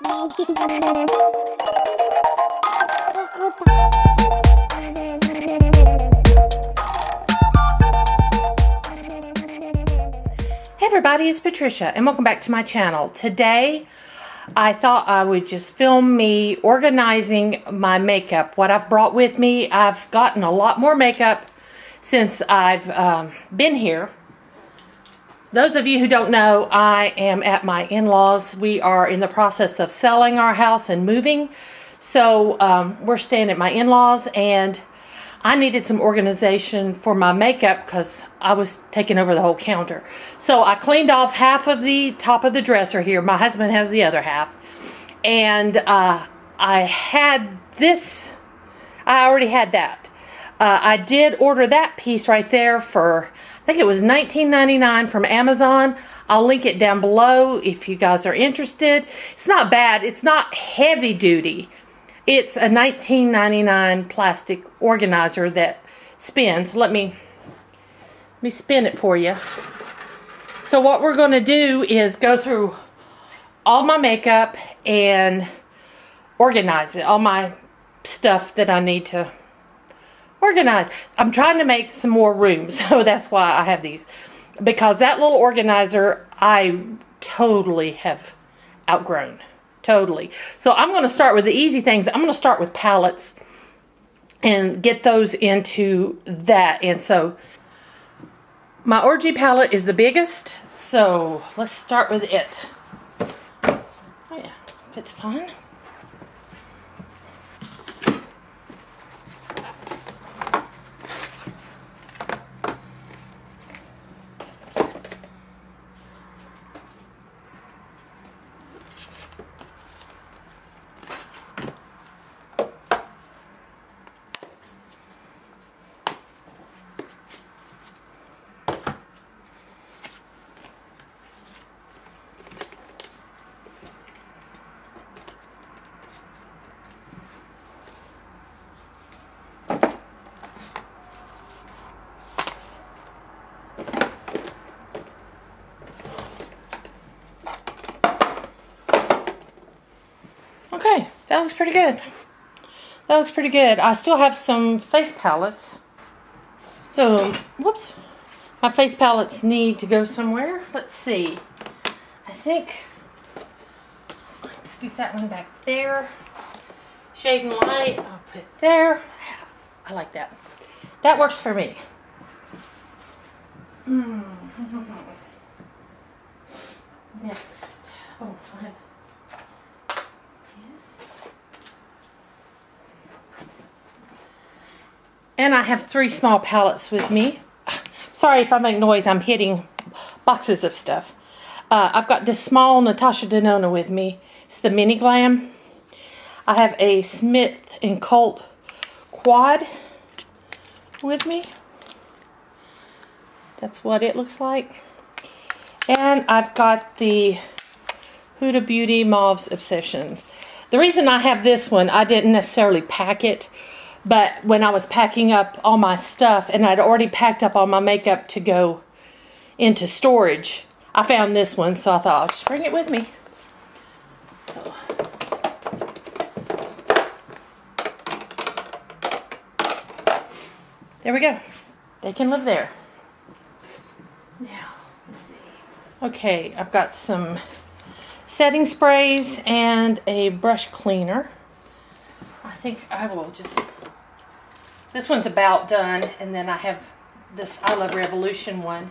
Hey everybody, it's Patricia and welcome back to my channel. Today I thought I would just film me organizing my makeup, what I've brought with me. I've gotten a lot more makeup since I've been here. Those of you who don't know, I am at my in-laws. We are in the process of selling our house and moving. So we're staying at my in-laws, and I needed some organization for my makeup because I was taking over the whole counter. So I cleaned off half of the top of the dresser here. My husband has the other half. And I had this, I already had that. I did order that piece right there for, I think it was $19.99 from Amazon. I'll link it down below if you guys are interested. It's not bad. It's not heavy duty. It's a $19.99 plastic organizer that spins. Let me spin it for you. So what we're going to do is go through all my makeup and organize it. All my stuff that I need to organize. I'm trying to make some more room, so that's why I have these. Because that little organizer, I totally have outgrown. Totally. So I'm going to start with the easy things. I'm going to start with palettes and get those into that. And so my Orgy palette is the biggest. So let's start with it. Oh yeah, it's fun. Okay, that looks pretty good. That looks pretty good. I still have some face palettes. So, whoops. My face palettes need to go somewhere. Let's see. I think, scoot that one back there. Shade and Light, I'll put there. I like that. That works for me. Next. Oh, I have and I have 3 small palettes with me. Sorry if I make noise, I'm hitting boxes of stuff. I've got this small Natasha Denona with me. It's the Mini Glam. I have a Smith & Colt Quad with me. That's what it looks like. And I've got the Huda Beauty Mauve's Obsession. The reason I have this one, I didn't necessarily pack it. But when I was packing up all my stuff, and I'd already packed up all my makeup to go into storage, I found this one, so I thought I'll just bring it with me. So. There we go. They can live there. Now, let's see. Okay, I've got some setting sprays and a brush cleaner. I think I will just... This one's about done, and then I have this I Love Revolution one.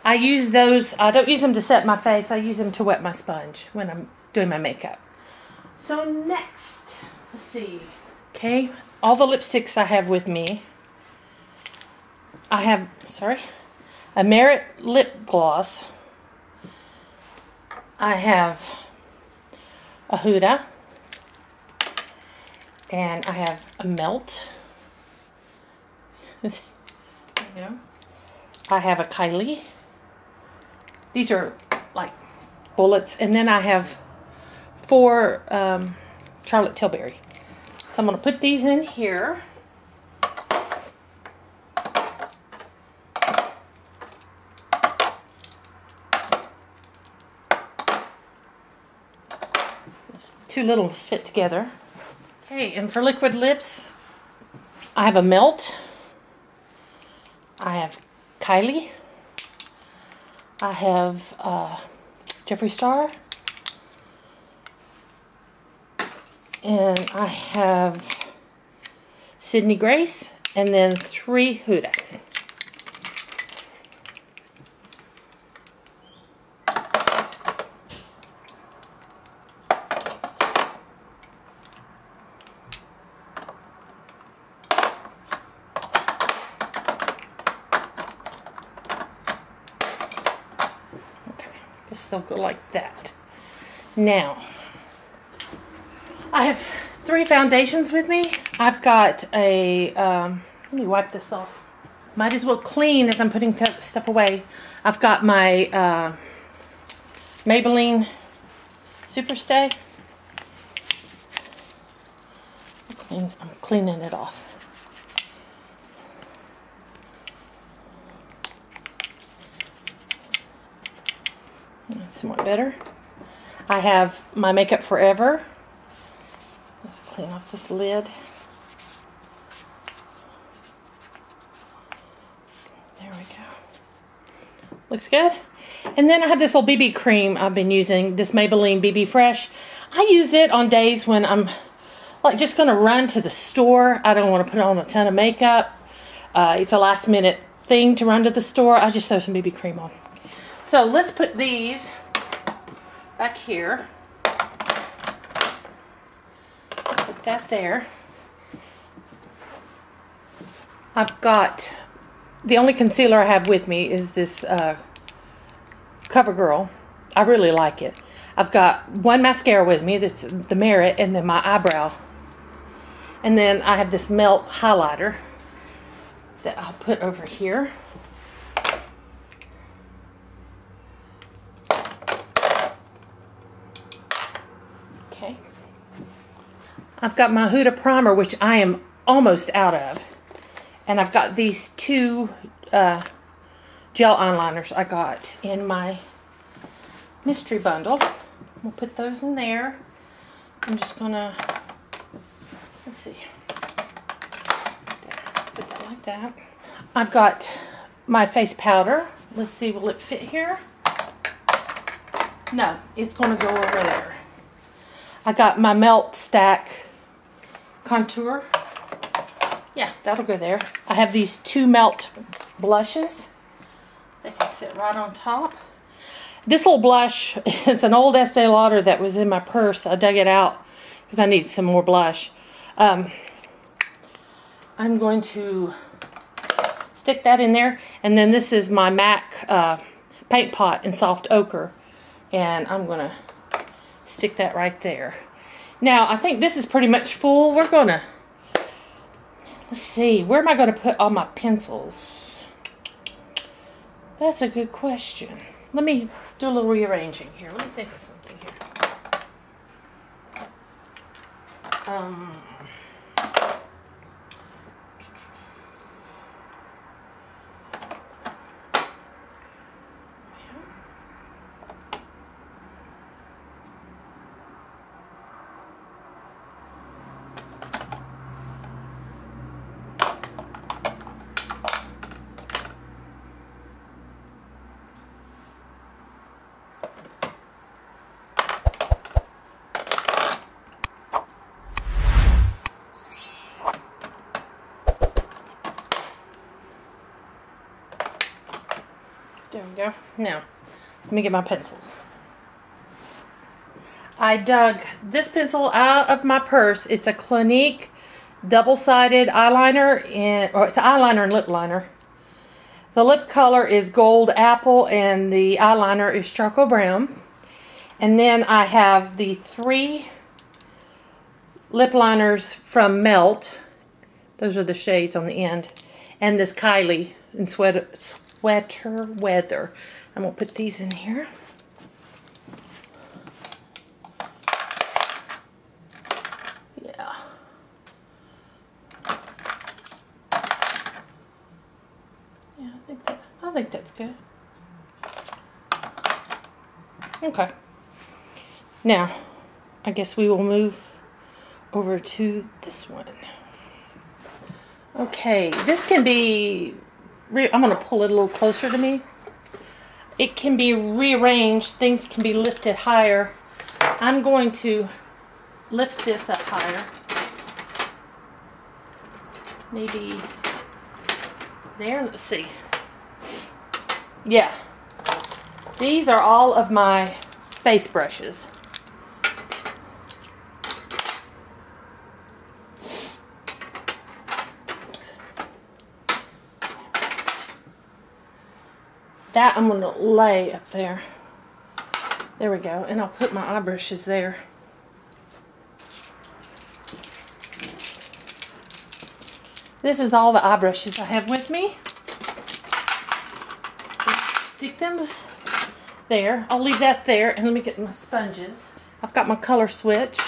I use those, I don't use them to set my face, I use them to wet my sponge when I'm doing my makeup. So next, let's see. Okay, all the lipsticks I have with me. I have, a Merit lip gloss. I have a Huda. And I have a Melt. I have a Kylie. These are like bullets. And then I have 4 Charlotte Tilbury. So I'm going to put these in here. Those two little ones fit together. Okay, and for liquid lips, I have a Melt. I have Kylie. I have Jeffree Star. And I have Sydney Grace. And then 3 Huda. They'll go like that. Now, I have 3 foundations with me. I've got a, let me wipe this off. Might as well clean as I'm putting stuff away. I've got my Maybelline Superstay. I'm cleaning it off. That's somewhat better. I have my Makeup Forever. Let's clean off this lid. There we go. Looks good. And then I have this little BB cream I've been using, this Maybelline BB Fresh. I use it on days when I'm like just going to run to the store. I don't want to put on a ton of makeup. It's a last minute thing to run to the store. I just throw some BB cream on. So let's put these back here. Put that there. I've got, the only concealer I have with me is this CoverGirl. I really like it. I've got one mascara with me, this is the Merit, and then my eyebrow. And then I have this Melt highlighter that I'll put over here. Okay. I've got my Huda primer, which I am almost out of. And I've got these 2 gel eyeliners I got in my mystery bundle. We'll put those in there. I'm just gonna, let's see. There, put that like that. I've got my face powder. Let's see, will it fit here? No, it's gonna go over there. I got my Melt Stack contour. Yeah, that'll go there. I have these 2 Melt blushes. They can sit right on top. This little blush is an old Estee Lauder that was in my purse. I dug it out because I need some more blush. I'm going to stick that in there. And then this is my MAC paint pot in soft ochre. And I'm going to stick that right there. Now, I think this is pretty much full. We're going to, let's see, where am I going to put all my pencils? That's a good question. Let me do a little rearranging here. Let me think of something here. There we go. Now, let me get my pencils. I dug this pencil out of my purse. It's a Clinique double-sided eyeliner, or it's an eyeliner and lip liner. The lip color is Gold Apple, and the eyeliner is Charcoal Brown. And then I have the 3 lip liners from Melt. Those are the shades on the end. And this Kylie in Sweater Weather. I'm going to put these in here. Yeah. Yeah, I think that's good. Okay. Now, I guess we will move over to this one. Okay, this can be, I'm going to pull it a little closer to me. It can be rearranged, things can be lifted higher. I'm going to lift this up higher. Maybe there, let's see. Yeah, these are all of my face brushes. That I'm going to lay up there. There we go. And I'll put my eye brushes there. This is all the eye brushes I have with me. Stick them there. I'll leave that there. And let me get my sponges. I've got my color switch.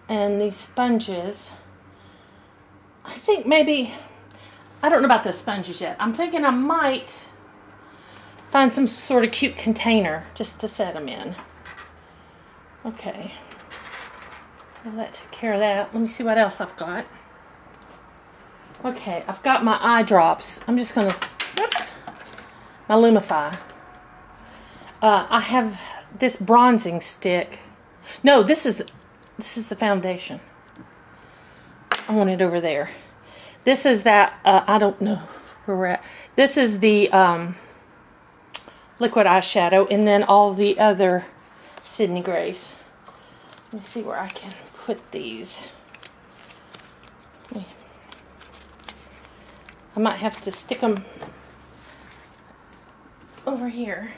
And these sponges. I think maybe, I don't know about the sponges yet. I'm thinking I might find some sort of cute container just to set them in. Okay. Well, that took care of that. Let me see what else I've got. Okay, I've got my eye drops. I'm just going to, whoops, my Lumify. I have this bronzing stick. No, this is the foundation. I want it over there. This is that, I don't know where we're at. This is the liquid eyeshadow, and then all the other Sydney Grays. Let me see where I can put these. I might have to stick them over here.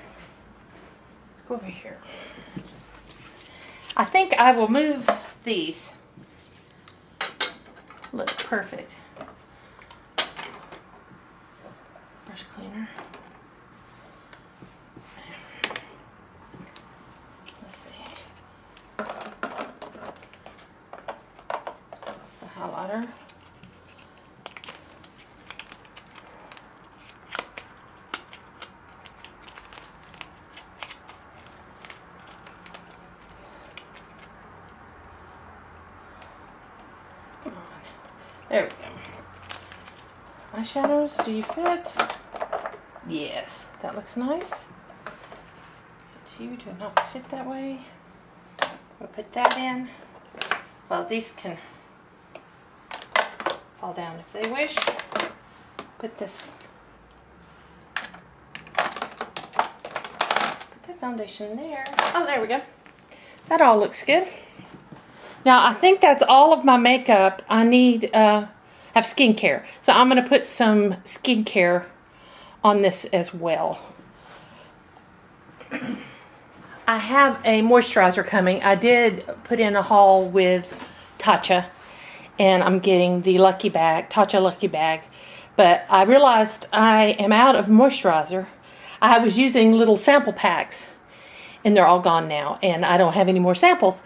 Let's go over here. I think I will move these. Look, perfect. Brush cleaner. Let's see. That's the highlighter. There we go. Eyeshadows, do you fit? Yes, that looks nice. You do not fit that way. I'll put that in. Well, these can fall down if they wish. Put this. Put the foundation there. Oh, there we go. That all looks good. Now, I think that's all of my makeup. I need have skincare. So I'm going to put some skincare on this as well. I have a moisturizer coming. I did put in a haul with Tatcha, and I'm getting the Lucky Bag, Tatcha Lucky Bag. But I realized I am out of moisturizer. I was using little sample packs, and they're all gone now, and I don't have any more samples.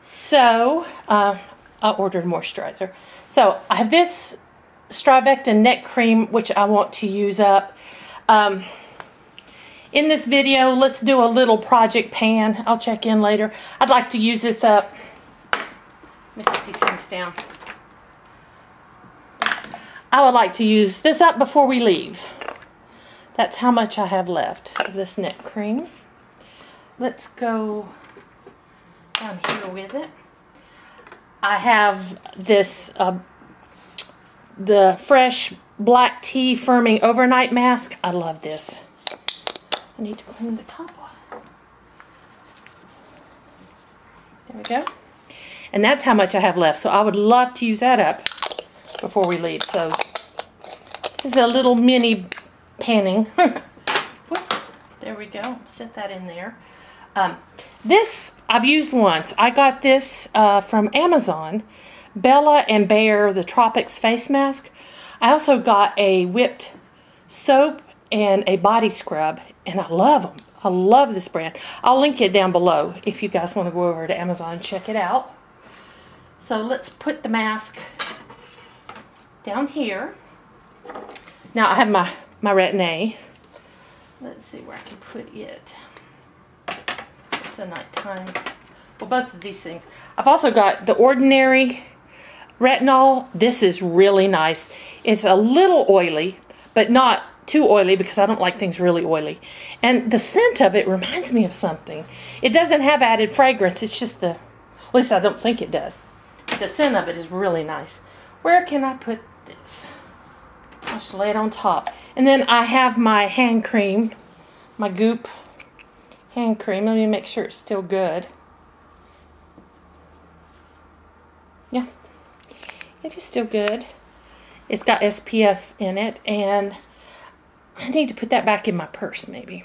So, I ordered moisturizer. So, I have this Strivectin neck cream, which I want to use up. In this video, let's do a little project pan. I'll check in later. I'd like to use this up. Let me set these things down. I would like to use this up before we leave. That's how much I have left of this neck cream. Let's go down here with it. I have this, the Fresh Black Tea Firming Overnight Mask. I love this. I need to clean the top off. There we go. And that's how much I have left. So I would love to use that up before we leave. So this is a little mini panning. Whoops. There we go. Set that in there. This I've used once. I got this from Amazon. Bella and Bear, the Tropics face mask. I also got a whipped soap and a body scrub, and I love them. I love this brand. I'll link it down below if you guys want to go over to Amazon and check it out. So let's put the mask down here. Now I have my Retinol. Let's see where I can put it. It's a nighttime well, both of these things. I've also got the Ordinary Retinol. This is really nice. It's a little oily, but not too oily because I don't like things really oily. And the scent of it reminds me of something. It doesn't have added fragrance. It's just the, at least I don't think it does. The scent of it is really nice. Where can I put this? I'll just lay it on top. And then I have my hand cream, my Goop hand cream. Let me make sure it's still good. Yeah, it is still good. It's got SPF in it, and I need to put that back in my purse, maybe.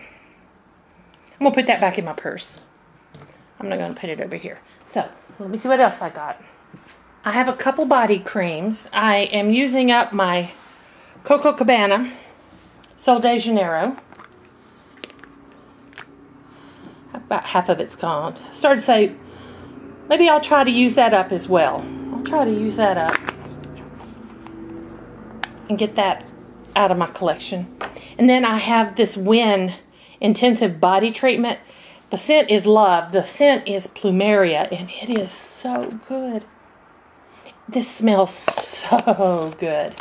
I'm going to put that back in my purse. I'm not going to put it over here. So, let me see what else I got. I have a couple body creams. I am using up my Coco Cabana Sol de Janeiro. About half of it's gone. I started to say, maybe I'll try to use that up as well. I'll try to use that up and get that out of my collection. And then I have this Win Intensive Body Treatment. The scent is Love. The scent is Plumeria, and it is so good. This smells so good.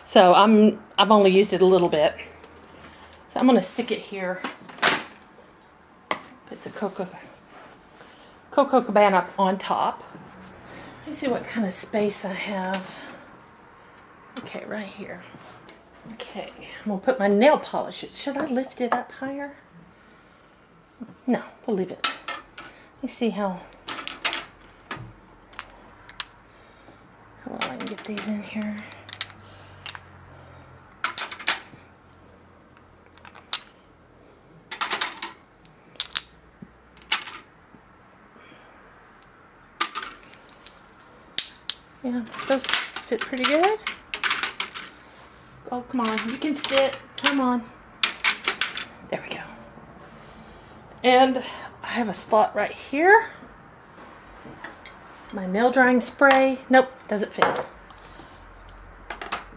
So I've only used it a little bit. So I'm going to stick it here. Put the Coco Cabana on top. Let me see what kind of space I have. Okay, right here. Okay, I'm going to put my nail polish. Should I lift it up higher? No, we'll leave it. Let me see how well I can get these in here. Yeah, those fit pretty good. Oh, come on. You can fit. Come on. There we go. And I have a spot right here. My nail drying spray. Nope, doesn't fit.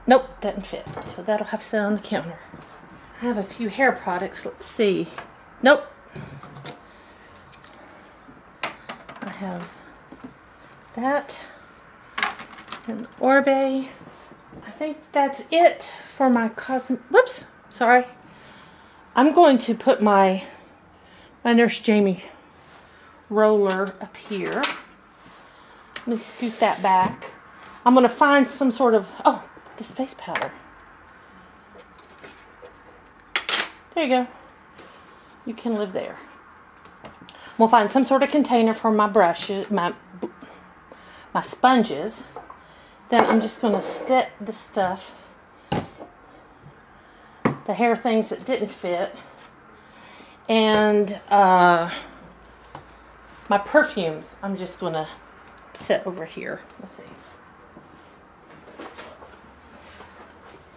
Nope, doesn't fit. So that'll have to sit on the counter. I have a few hair products. Let's see. Nope. I have that. And Orbe. I think that's it for my whoops, sorry. I'm going to put my Nurse Jamie roller up here. Let me scoot that back. I'm going to find some sort of, oh, this face powder. There you go. You can live there. We'll find some sort of container for my brushes, my sponges. Then I'm just going to set the stuff, the hair things that didn't fit, and my perfumes I'm just going to set over here. Let's see.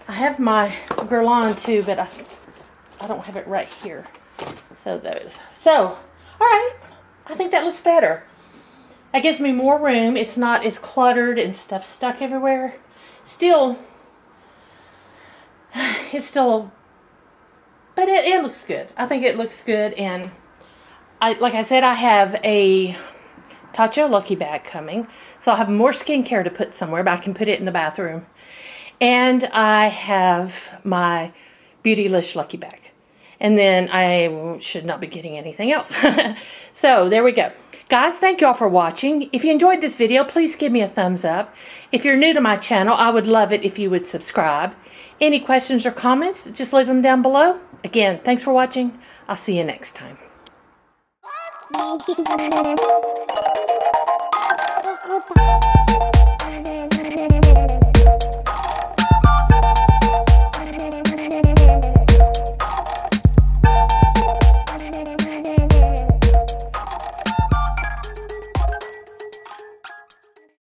I have my Guerlain too, but I don't have it right here. So those. So, alright. I think that looks better. That gives me more room. It's not as cluttered and stuff stuck everywhere. Still, it's still, but it looks good. I think it looks good. And like I said, I have a Tatcha Lucky Bag coming. So I'll have more skincare to put somewhere, but I can put it in the bathroom. And I have my Beautylish Lucky Bag. And then I should not be getting anything else. So there we go. Guys, thank you all for watching. If you enjoyed this video, please give me a thumbs up. If you're new to my channel, I would love it if you would subscribe. Any questions or comments, just leave them down below. Again, thanks for watching. I'll see you next time.